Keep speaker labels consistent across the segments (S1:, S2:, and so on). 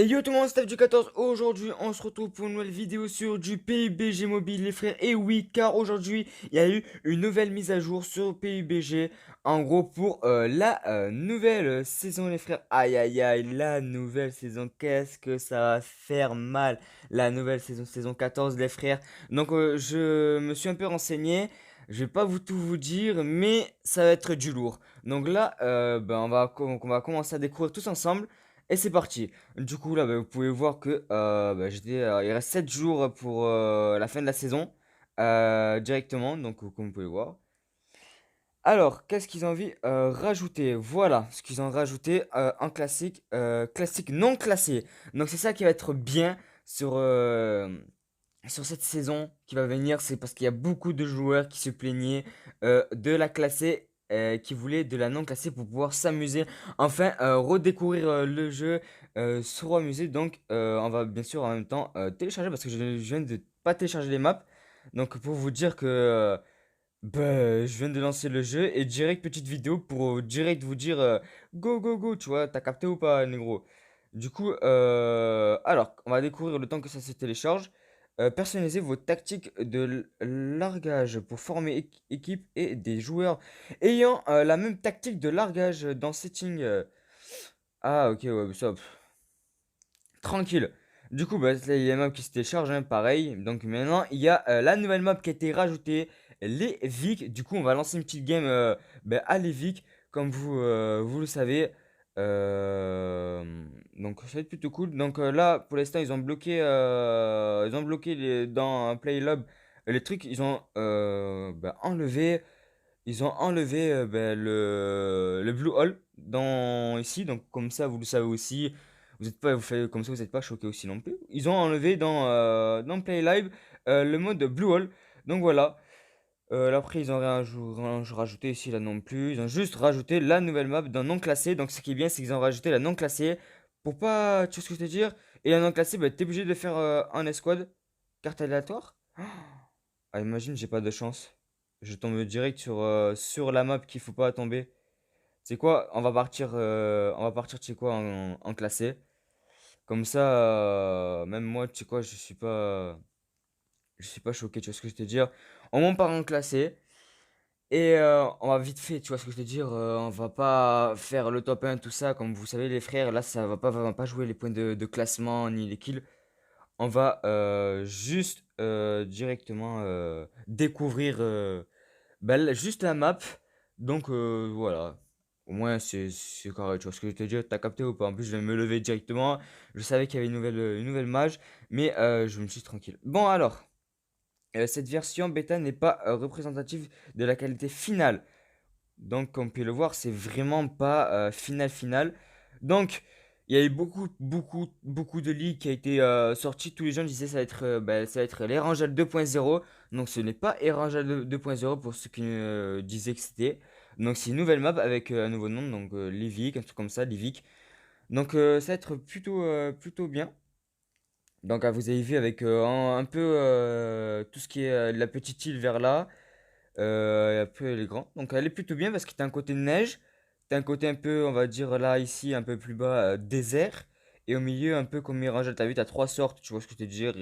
S1: Et yo tout le monde, Steph du 14. Aujourd'hui, on se retrouve pour une nouvelle vidéo sur du PUBG Mobile, les frères. Et oui, car aujourd'hui, il y a eu une nouvelle mise à jour sur PUBG. En gros, pour la nouvelle saison, les frères. Aïe, aïe, aïe, la nouvelle saison. Qu'est-ce que ça va faire mal, la nouvelle saison, saison 14, les frères. Donc, je me suis un peu renseigné. Je vais pas tout vous dire, mais ça va être du lourd. Donc là, on va commencer à découvrir tous ensemble. Et c'est parti. Du coup, là, vous pouvez voir que il reste 7 jours pour la fin de la saison directement. Donc, comme vous pouvez voir. Alors, qu'est-ce qu'ils ont envie rajouter? Voilà ce qu'ils ont rajouté en classique, classique non classé. Donc, c'est ça qui va être bien sur, sur cette saison qui va venir. C'est parce qu'il y a beaucoup de joueurs qui se plaignaient de la classée. Qui voulaient de la non classée pour pouvoir s'amuser, enfin redécouvrir le jeu, se remuser. Donc on va bien sûr en même temps télécharger parce que je viens de pas télécharger les maps. Donc pour vous dire que je viens de lancer le jeu et direct petite vidéo pour direct vous dire go go go, tu vois, t'as capté ou pas, négro? Du coup, alors, on va découvrir le temps que ça se télécharge. Personnalisez vos tactiques de largage pour former équipe et des joueurs ayant la même tactique de largage dans setting. Ah, ok, ouais, ça, tranquille. Du coup, bah, là, il y a la map qui se télécharge, hein, pareil. Donc maintenant, il y a la nouvelle map qui a été rajoutée, les Vic. Du coup, on va lancer une petite game à les Vic, comme vous le savez. Donc ça va être plutôt cool. Donc là, pour l'instant, ils ont bloqué dans un Play Lab les trucs. Ils ont enlevé le Blue Hole dans ici. Donc comme ça, vous le savez aussi. Vous êtes pas, vous faites, comme ça, vous n'êtes pas choqué aussi non plus. Ils ont enlevé dans Play Live le mode Blue Hole. Donc voilà. Là, après, ils ont rien rajouté ici là non plus. Ils ont juste rajouté la nouvelle map d'un non classé. Donc ce qui est bien, c'est qu'ils ont rajouté la non classée pour pas. Tu vois ce que je veux te dire? Et la non classée, bah, t'es obligé de faire un escouade, carte aléatoire. Ah, imagine, j'ai pas de chance. Je tombe direct sur la map qu'il faut pas tomber. C'est quoi? On va partir, tu sais quoi, en classé. Comme ça, même moi, tu sais quoi, je suis pas choqué, tu vois ce que je veux te dire. On monte par en classé. Et on va vite fait, tu vois ce que je veux te dire. On va pas faire le top 1, tout ça. Comme vous savez, les frères, là, ça va pas jouer les points de classement ni les kills. On va juste directement découvrir juste la map. Donc voilà. Au moins c'est carré, tu vois ce que je te dis, t'as capté ou pas? En plus je vais me lever directement. Je savais qu'il y avait une nouvelle mage, mais je me suis tranquille. Bon alors, cette version bêta n'est pas représentative de la qualité finale. Donc, comme vous pouvez le voir, c'est vraiment pas final. Donc, il y a eu beaucoup de leaks qui a été sorti. Tous les gens disaient ça va être, ça va être l'Erangel 2.0. Donc, ce n'est pas Erangel 2.0 pour ceux qui disaient que c'était. Donc, c'est une nouvelle map avec un nouveau nom. Donc, Livik, un truc comme ça, Livik. Donc, ça va être plutôt bien. Donc, vous avez vu avec un peu tout ce qui est la petite île vers là. Et après, elle est grande. Donc, elle est plutôt bien parce que t'as un côté neige. T'as un côté un peu, on va dire là, ici, un peu plus bas, désert. Et au milieu, un peu comme Mirage, t'as vu, t'as trois sortes, tu vois ce que je veux te dire.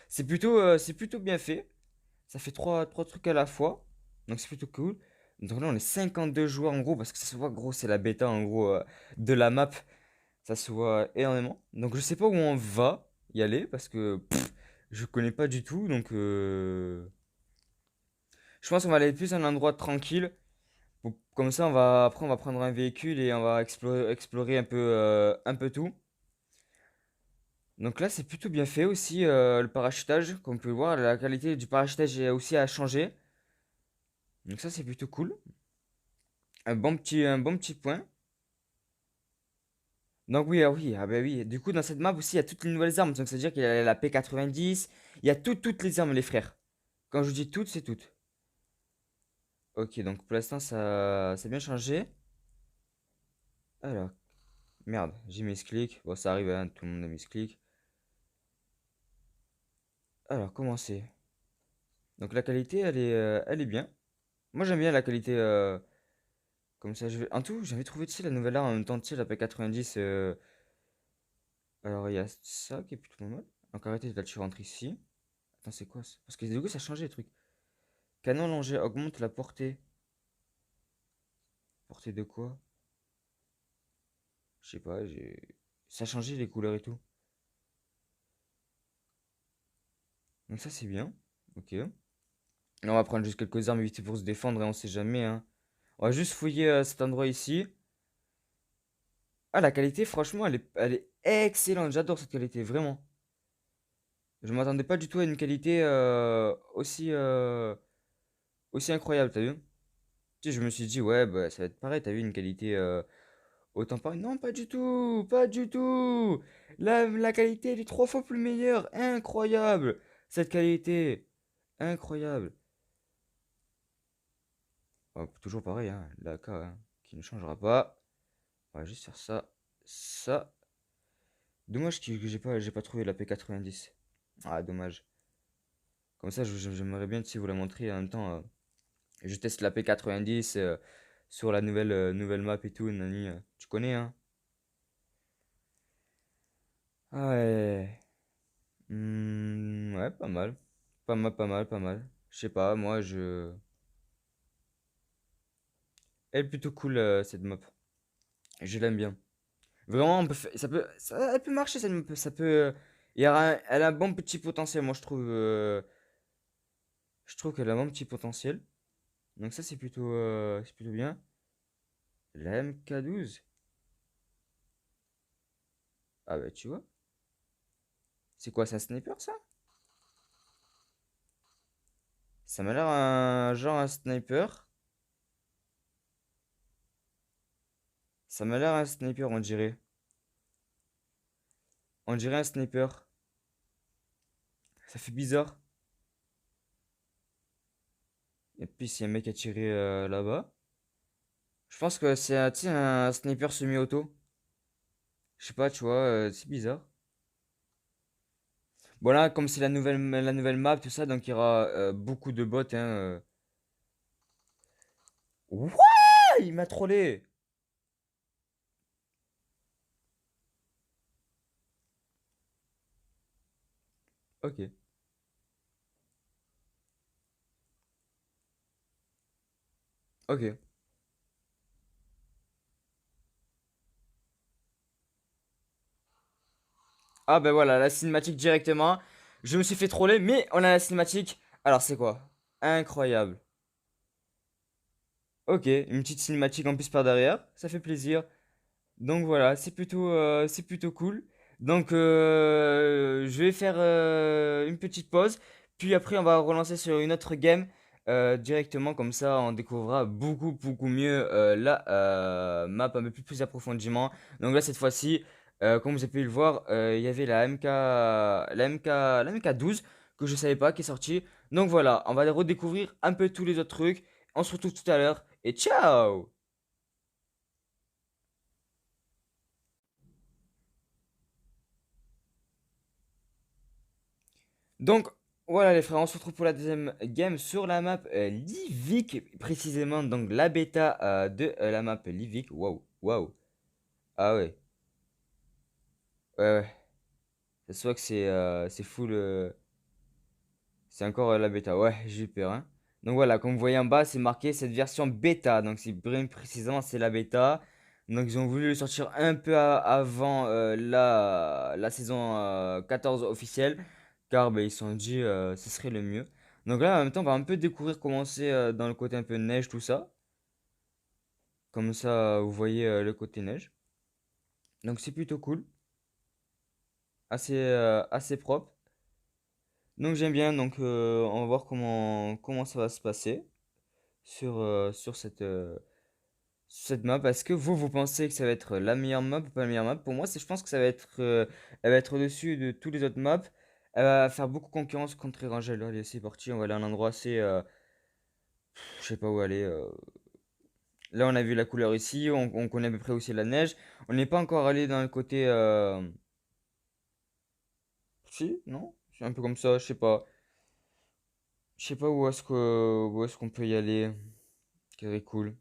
S1: C'est plutôt bien fait. Ça fait trois trucs à la fois. Donc, c'est plutôt cool. Donc là, on est 52 joueurs en gros, parce que ça se voit, gros, c'est la bêta en gros de la map. Ça se voit énormément. Donc, je sais pas où on va y aller parce que je connais pas du tout. Donc, je pense qu'on va aller plus à un endroit tranquille. Comme ça, après, on va prendre un véhicule et on va explorer un peu tout. Donc là, c'est plutôt bien fait aussi, le parachutage. Comme vous pouvez voir, la qualité du parachutage est aussi à changer. Donc ça, c'est plutôt cool. Un bon petit point. Donc oui, ah bah oui. Du coup, dans cette map aussi, il y a toutes les nouvelles armes. Donc c'est-à-dire qu'il y a la P90. Il y a toutes les armes, les frères. Quand je dis toutes, c'est toutes. Ok, donc pour l'instant, ça a bien changé. Alors, merde, j'ai mis ce clic. Bon, ça arrive, hein, tout le monde a mis ce clic. Alors, comment c'est? Donc la qualité, elle est bien. Moi j'aime bien la qualité comme ça. En tout, j'avais trouvé tu sais, la nouvelle arme en même temps, tu sais, la P90. Alors, il y a ça qui est plutôt pas mal. Donc, arrêtez, là, tu rentres ici. Attends, c'est quoi ça? Parce que du coup, ça a changé les trucs. Canon allongé augmente la portée. Portée de quoi? Je sais pas, ça a changé les couleurs et tout. Donc, ça, c'est bien. Ok. Là, on va prendre juste quelques armes vite pour se défendre et on sait jamais, hein. On va juste fouiller cet endroit ici. Ah, la qualité, franchement, elle est excellente. J'adore cette qualité, vraiment. Je m'attendais pas du tout à une qualité aussi incroyable, t'as vu? Tu sais, je me suis dit, ouais, bah, ça va être pareil, t'as vu, une qualité autant pareil. Non, pas du tout, pas du tout. La qualité, elle est 3 fois plus meilleure. Incroyable, cette qualité. Incroyable. Oh, toujours pareil, hein, l'AK, hein, qui ne changera pas. On va juste faire ça, ça. Dommage que j'ai pas trouvé la P90. Ah, dommage. Comme ça, j'aimerais bien, tu sais, vous la montrer en même temps. Je teste la P90 sur la nouvelle map et tout, nani. Tu connais, hein? Ah ouais. Ouais, pas mal. Pas mal, pas mal, pas mal. Je sais pas, moi, elle est plutôt cool, cette map. Je l'aime bien. Vraiment, elle peut marcher, cette map. Ça peut... elle a un bon petit potentiel, moi, je trouve. Je trouve qu'elle a un bon petit potentiel. Donc ça, c'est plutôt bien. La MK12. Ah bah, tu vois. C'est quoi, c'est un sniper, ça? Ça m'a l'air un genre un sniper. Ça m'a l'air un sniper, on dirait. On dirait un sniper. Ça fait bizarre. Et puis, s'il y a un mec à tirer là-bas. Je pense que c'est tu sais, un sniper semi-auto. Je sais pas, tu vois, c'est bizarre. Bon, là, comme c'est la nouvelle map, tout ça, donc il y aura beaucoup de bots, hein. Ouah, il m'a trollé! Ok, ok. Ah, ben voilà, la cinématique directement. Je me suis fait troller, mais on a la cinématique. Alors, c'est quoi? Incroyable. Ok, une petite cinématique en plus par derrière, ça fait plaisir. Donc voilà, c'est plutôt cool. Donc je vais faire une petite pause, puis après on va relancer sur une autre game directement, comme ça on découvrira beaucoup beaucoup mieux la map un peu plus approfondément. Donc là cette fois-ci, comme vous avez pu le voir, il y avait la MK12 que je savais pas qui est sortie. Donc voilà, on va redécouvrir un peu tous les autres trucs. On se retrouve tout à l'heure et ciao! Donc voilà les frères, on se retrouve pour la deuxième game sur la map Livik, précisément donc la bêta de la map Livik. Waouh, waouh. Ah ouais, ouais, ouais. Ça se voit que c'est full, c'est encore la bêta. Ouais, j'ai eu peur, hein. Donc voilà, comme vous voyez en bas, c'est marqué cette version bêta. Donc c'est bien précisément, c'est la bêta. Donc ils ont voulu le sortir un peu avant la saison 14 officielle. Car bah, ils se sont dit ce serait le mieux. Donc là, en même temps, on va un peu découvrir comment c'est dans le côté un peu neige, tout ça. Comme ça, vous voyez le côté neige. Donc c'est plutôt cool. Assez propre. Donc j'aime bien. Donc on va voir comment ça va se passer sur cette map. Est-ce que vous pensez que ça va être la meilleure map ou pas la meilleure map? Pour moi, je pense que elle va être au-dessus de tous les autres maps. Elle va faire beaucoup concurrence contre Erangel. Allez, c'est parti, on va aller à un endroit assez, je sais pas où aller. Là, on a vu la couleur ici, on connaît à peu près aussi la neige. On n'est pas encore allé dans le côté, si, non? C'est un peu comme ça, je sais pas. Je sais pas où est-ce qu'on peut y aller. Qui serait cool.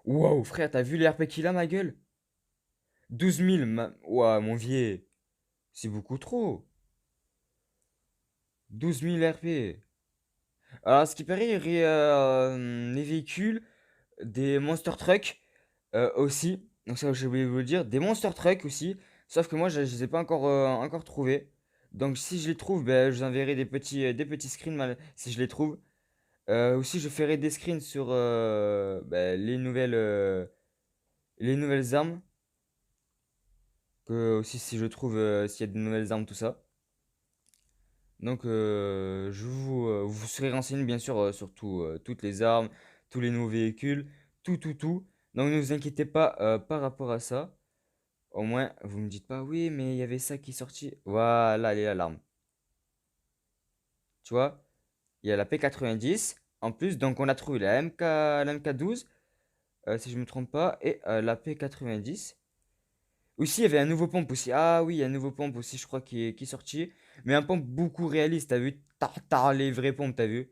S1: Wow, frère, t'as vu les RP qu'il a, ma gueule? 12 000, ouah, mon vieil, c'est beaucoup trop. 12 000 RP. Alors, ce qui paraît, il y aurait les véhicules, des Monster Truck aussi. Donc, ça, j'ai oublié de vous le dire. Des Monster Truck aussi. Sauf que moi, je ne les ai pas encore trouvés. Donc, si je les trouve, ben, je vous enverrai des petits screens si je les trouve. Aussi, je ferai des screens sur ben, les nouvelles armes. Que aussi, si je trouve s'il y a de nouvelles armes, tout ça. Donc, vous serez renseigné bien sûr sur toutes les armes, tous les nouveaux véhicules, tout. Donc, ne vous inquiétez pas par rapport à ça. Au moins, vous me dites pas, oui, mais il y avait ça qui est sorti. Voilà, elle est là, l'arme. Tu vois, il y a la P90 en plus. Donc, on a trouvé la MK12, si je me trompe pas, et la P90. Aussi, il y avait un nouveau pompe aussi. Ah oui, il y a un nouveau pompe aussi, je crois, qui est sorti. Mais un pompe beaucoup réaliste, t'as vu? T'as les vraies pompes, t'as vu?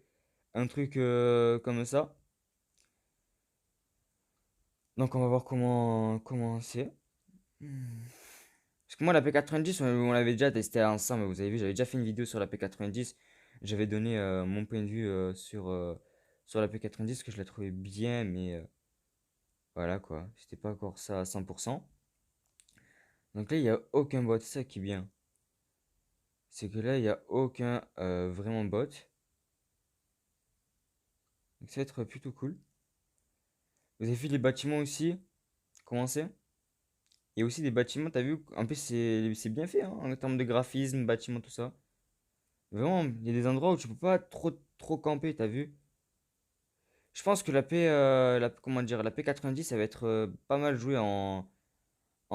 S1: Un truc comme ça. Donc on va voir comment c'est. Hmm. Parce que moi la P90 on l'avait déjà testé ensemble, vous avez vu, j'avais déjà fait une vidéo sur la P90. J'avais donné mon point de vue sur la P90 parce que je la trouvais bien, mais voilà quoi, c'était pas encore ça à 100%. Donc là il n'y a aucun bot, c'est ça qui est bien. C'est que là il n'y a aucun vraiment bot. Donc ça va être plutôt cool. Vous avez vu les bâtiments aussi, comment c'est? Il y a aussi des bâtiments, t'as vu? En plus, c'est bien fait, hein, en termes de graphisme, bâtiments, tout ça. Vraiment, il y a des endroits où tu peux pas trop camper, t'as vu? Je pense que comment dire, la P90, ça va être pas mal joué en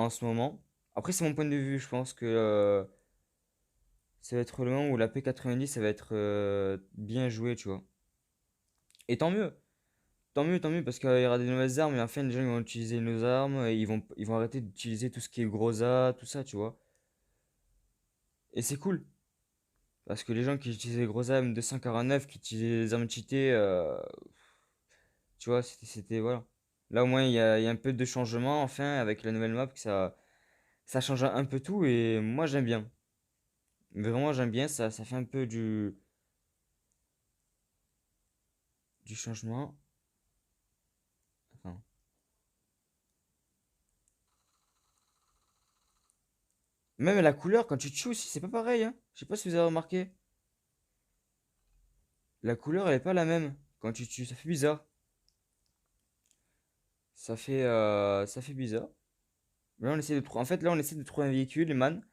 S1: ce moment. Après, c'est mon point de vue, je pense que ça va être le moment où la P90, ça va être bien joué, tu vois. Et tant mieux, parce qu'il y aura des nouvelles armes, et enfin, les gens ils vont utiliser nos armes, et ils vont arrêter d'utiliser tout ce qui est gros A, tout ça, tu vois. Et c'est cool. Parce que les gens qui utilisaient les gros âmes 249, qui utilisaient les armes cheatées, tu vois, voilà. Là au moins il y a un peu de changement, enfin, avec la nouvelle map, que ça change un peu tout, et moi j'aime bien. Vraiment j'aime bien, ça fait un peu du changement. Attends. Même la couleur, quand tu te aussi, c'est pas pareil, hein. Je sais pas si vous avez remarqué. La couleur, elle est pas la même. Quand tu tues, ça fait bizarre. Ça fait bizarre. Mais là, on essaie de trouver. En fait, là, on essaie de trouver un véhicule, man.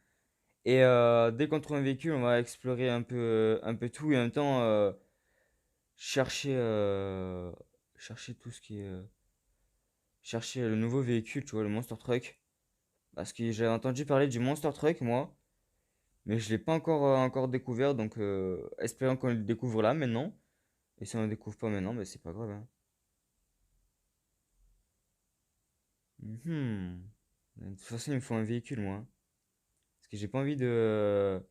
S1: Et dès qu'on trouve un véhicule, on va explorer un peu tout et en même temps chercher, chercher tout ce qui est. Chercher le nouveau véhicule, tu vois, le Monster Truck. Parce que j'ai entendu parler du Monster Truck, moi, mais je l'ai pas encore découvert, donc espérons qu'on le découvre là maintenant. Et si on le découvre pas maintenant, ben c'est pas grave, hein. Mhm. De toute façon, il me faut un véhicule, moi, hein. Parce que j'ai pas envie de.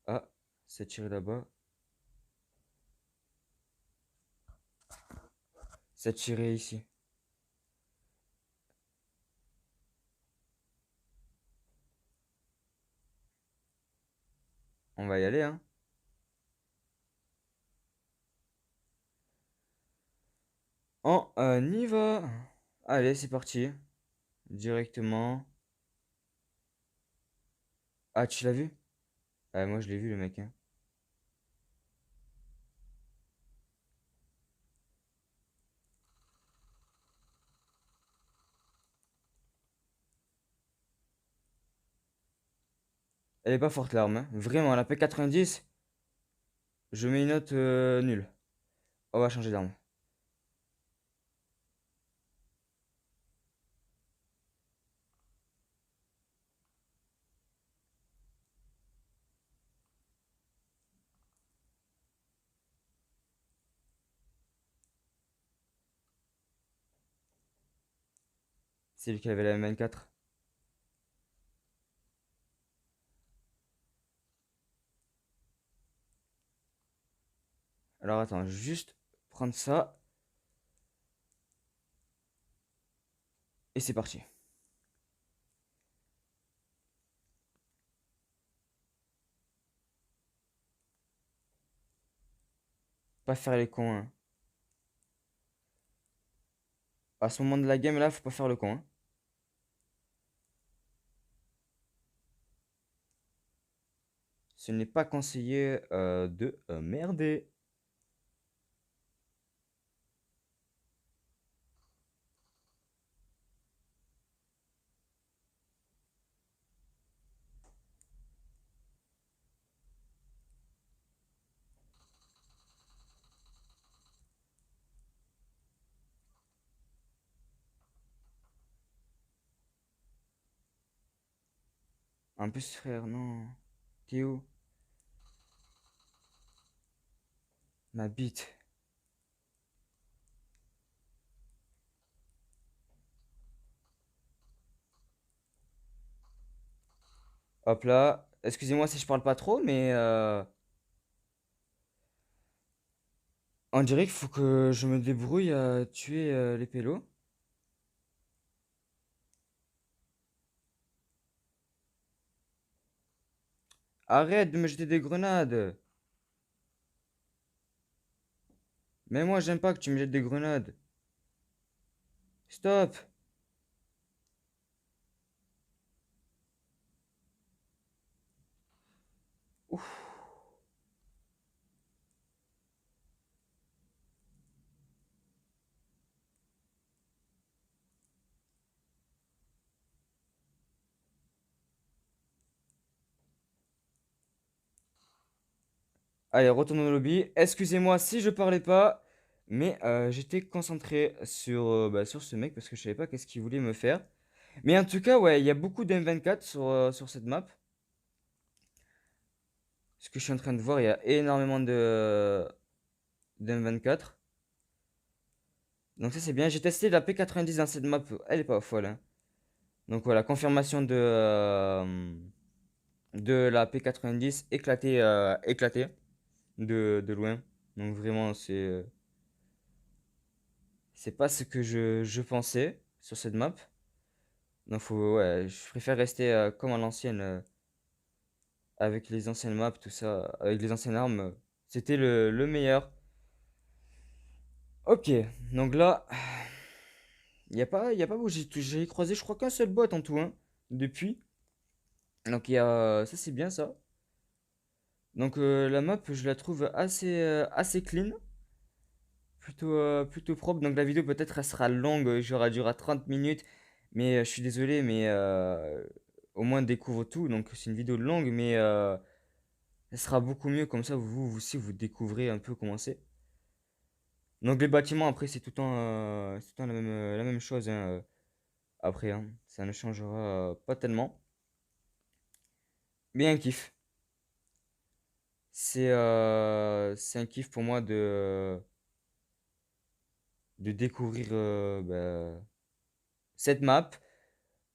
S1: Ah, c'est tiré là-bas. C'est tiré ici. On va y aller, hein. On y va. Allez, c'est parti. Directement. Ah, tu l'as vu? Ah, moi je l'ai vu le mec, hein. Elle est pas forte l'arme, hein. Vraiment, la P90, je mets une note nulle. On va changer d'arme. C'est lui qui avait la M24. Alors attends, je vais juste prendre ça. Et c'est parti. Pas faire les cons, hein. À ce moment de la game, là, faut pas faire le con, hein. Ce n'est pas conseillé de merder. En plus, frère, non. T'es où? Ma bite. Hop là. Excusez-moi si je parle pas trop, mais on dirait qu'il faut que je me débrouille à tuer les pélos. Arrête de me jeter des grenades. Mais moi, j'aime pas que tu me jettes des grenades. Stop. Ouf. Allez, retourne au lobby. Excusez-moi si je parlais pas, mais j'étais concentré sur, sur ce mec parce que je savais pas qu'est-ce qu'il voulait me faire. Mais en tout cas, ouais, il y a beaucoup d'M24 sur cette map. Ce que je suis en train de voir, il y a énormément d'M24. Donc ça c'est bien. J'ai testé la P90 dans cette map. Elle est pas folle, hein. Donc voilà, confirmation de la P90 éclatée, éclatée de loin. Donc vraiment, c'est pas ce que je pensais sur cette map. Donc ouais, je préfère rester comme à l'ancienne, avec les anciennes maps, tout ça, avec les anciennes armes. C'était le meilleur. Ok, donc là, y a pas où j'ai croisé, je crois qu'un seul bot en tout, hein, depuis. Donc ça c'est bien ça. Donc la map, je la trouve assez clean, plutôt propre. Donc la vidéo peut-être elle sera longue, genre elle durera 30 minutes. Mais je suis désolé, mais au moins découvre tout. Donc c'est une vidéo longue, mais elle sera beaucoup mieux comme ça. Vous aussi vous découvrez un peu comment c'est. Donc les bâtiments après c'est tout le temps la même chose, hein, après, hein. Ça ne changera pas tellement. Mais un kiff. C'est un kiff pour moi de découvrir cette map.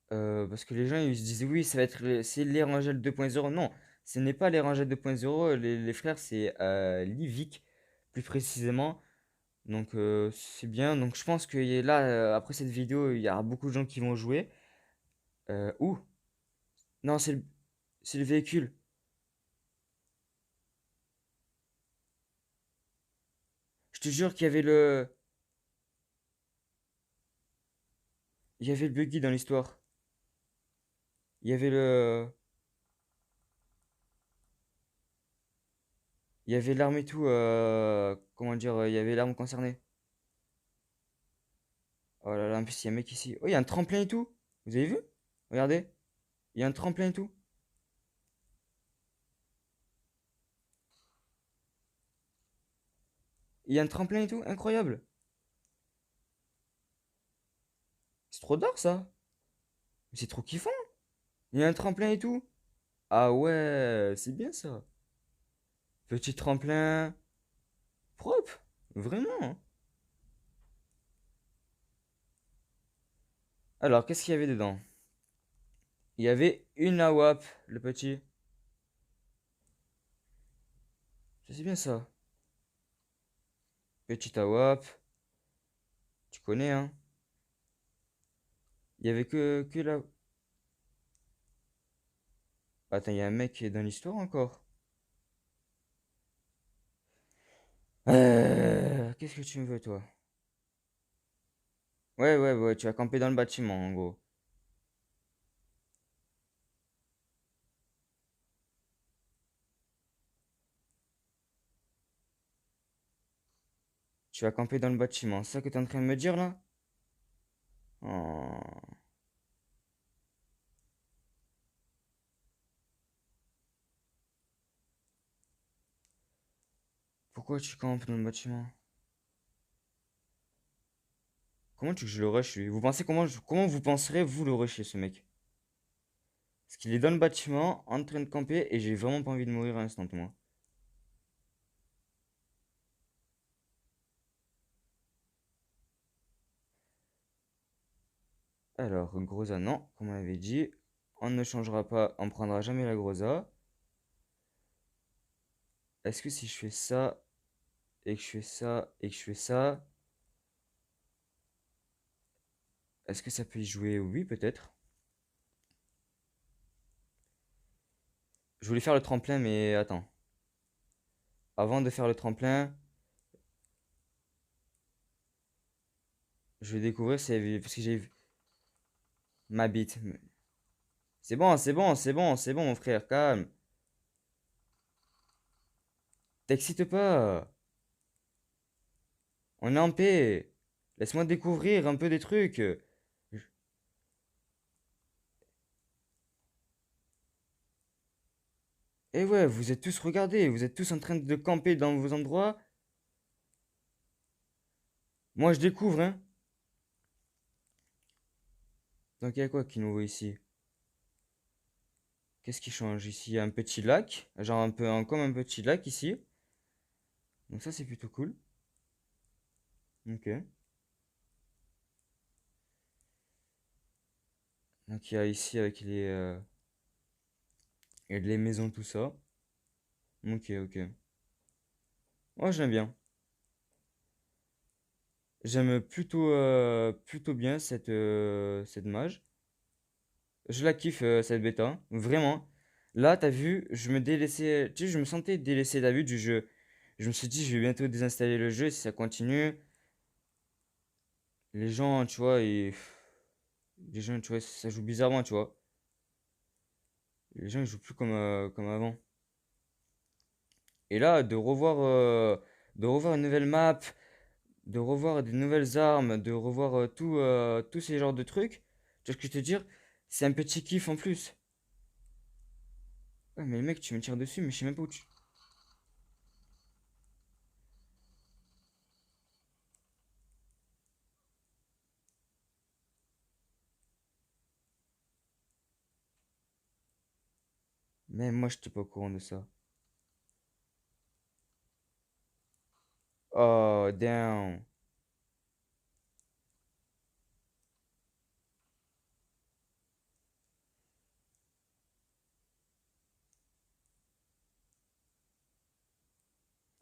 S1: Parce que les gens ils se disent oui, ça va être c'est l'Erangel 2.0. Non, ce n'est pas l'Erangel 2.0. Les frères, c'est Livik, plus précisément. Donc c'est bien. Donc je pense que là, après cette vidéo, il y aura beaucoup de gens qui vont jouer. Où? Non, c'est le véhicule. Je te jure il y avait le buggy dans l'histoire. Il y avait il y avait l'arme et tout. Comment dire? Il y avait l'arme concernée. Oh là là, en plus il y a un mec ici. Oh, il y a un tremplin et tout. Vous avez vu? Regardez, il y a un tremplin et tout. Il y a un tremplin et tout, incroyable. C'est trop d'art ça. Mais c'est trop kiffant. Il y a un tremplin et tout. Ah ouais, c'est bien ça. Petit tremplin propre. Vraiment, hein. Alors, qu'est-ce qu'il y avait dedans? Il y avait une AWAP, le petit. Ça, c'est bien ça. Petit AWAP. Tu connais, hein. Il y avait que la... Attends, il y a un mec qui est dans l'histoire encore. Qu'est-ce que tu me veux, toi? Ouais, ouais, ouais, tu vas camper dans le bâtiment, en gros. Tu vas camper dans le bâtiment. C'est ça que t'es en train de me dire, là? Oh. Pourquoi tu campes dans le bâtiment? Comment tu veux que je le rush, lui? Vous pensez comment vous penserez, vous, le rusher, ce mec? Parce qu'il est dans le bâtiment, en train de camper, et j'ai vraiment pas envie de mourir à l'instant, moi. Alors, Groza, non, comme on avait dit. On ne changera pas, on prendra jamais la Groza. Est-ce que si je fais ça, et que je fais ça, et que je fais ça, est-ce que ça peut y jouer? Oui, peut-être. Je voulais faire le tremplin, mais attends. Avant de faire le tremplin, je vais découvrir si parce que j'ai vu ma bite. C'est bon, c'est bon, c'est bon, c'est bon, mon frère, calme. T'excites pas. On est en paix. Laisse-moi découvrir un peu des trucs. Et ouais, vous êtes tous, regardez, vous êtes tous en train de camper dans vos endroits. Moi, je découvre, hein. Donc, il y a quoi qui nous voit ici? Qu'est-ce qui change ici? Il y a un petit lac, genre un peu comme un petit lac ici. Donc ça, c'est plutôt cool. Ok. Donc il y a ici avec les maisons, tout ça. Ok, ok. Moi, j'aime bien. J'aime plutôt bien cette mage. Je la kiffe, cette bêta. Vraiment. Là, t'as vu, je me délaissais. Tu sais, je me sentais délaissé, t'as vu, du jeu. Je me suis dit, je vais bientôt désinstaller le jeu si ça continue. Les gens, tu vois, les gens, tu vois, ça joue bizarrement, tu vois. Les gens, ils jouent plus comme avant. Et là, de revoir une nouvelle map, de revoir des nouvelles armes, de revoir tous ces genres de trucs, tu vois ce que je te dire? C'est un petit kiff en plus. Ouais, mais mec, tu me tires dessus, mais je sais même pas où tu. Même moi, je n'étais pas au courant de ça. Oh, damn.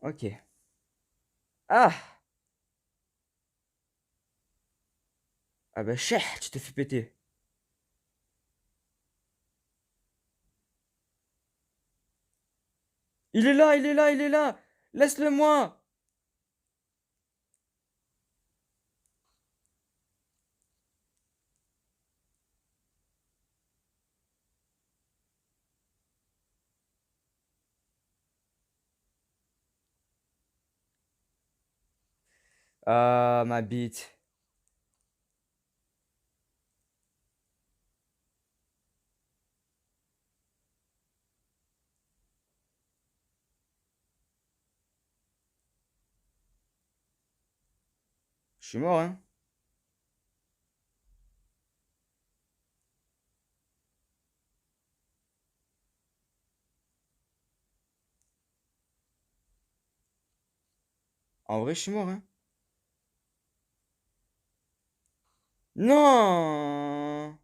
S1: Ok. Ah! Ah bah, cheh, tu te fais péter. Il est là, il est là, il est là! Laisse-le moi! Ah, ma bite. Je suis mort, hein? En vrai, je suis mort, hein? Non!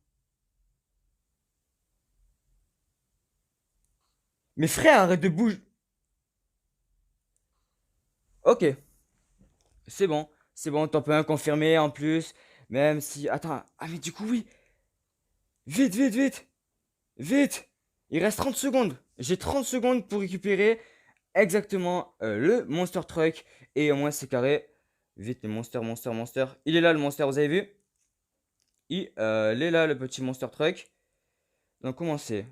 S1: Mais frère, arrête de bouger. Ok, c'est bon, t'en peux un confirmer en plus. Même si. Attends, ah, mais du coup, oui. Vite, vite, vite, vite. Il reste 30 secondes. J'ai 30 secondes pour récupérer. exactement le Monster Truck. Et au moins c'est carré. Vite les monster. Il est là le monster, vous avez vu? Il est là le petit Monster Truck. Donc comment c'est?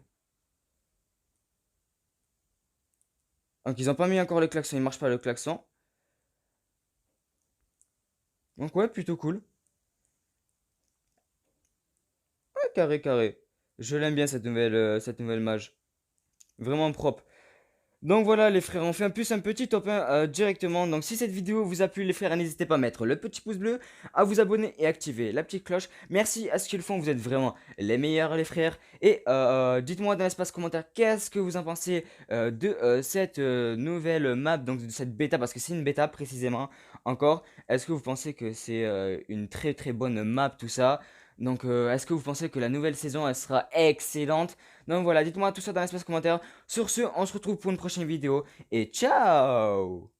S1: Donc ils ont pas mis encore le klaxon, il marche pas le klaxon. Donc ouais, plutôt cool. Ouais, carré. Je l'aime bien cette nouvelle mage. Vraiment propre. Donc voilà les frères, on fait en plus un petit top 1 directement. Donc si cette vidéo vous a plu les frères, n'hésitez pas à mettre le petit pouce bleu, à vous abonner et activer la petite cloche. Merci à ceux qui le font, vous êtes vraiment les meilleurs les frères. Et dites-moi dans l'espace commentaire qu'est-ce que vous en pensez de cette nouvelle map, donc de cette bêta, parce que c'est une bêta précisément encore. Est-ce que vous pensez que c'est une très bonne map tout ça? Donc est-ce que vous pensez que la nouvelle saison elle sera excellente? Donc voilà, dites-moi tout ça dans l'espace commentaire. Sur ce, on se retrouve pour une prochaine vidéo et ciao!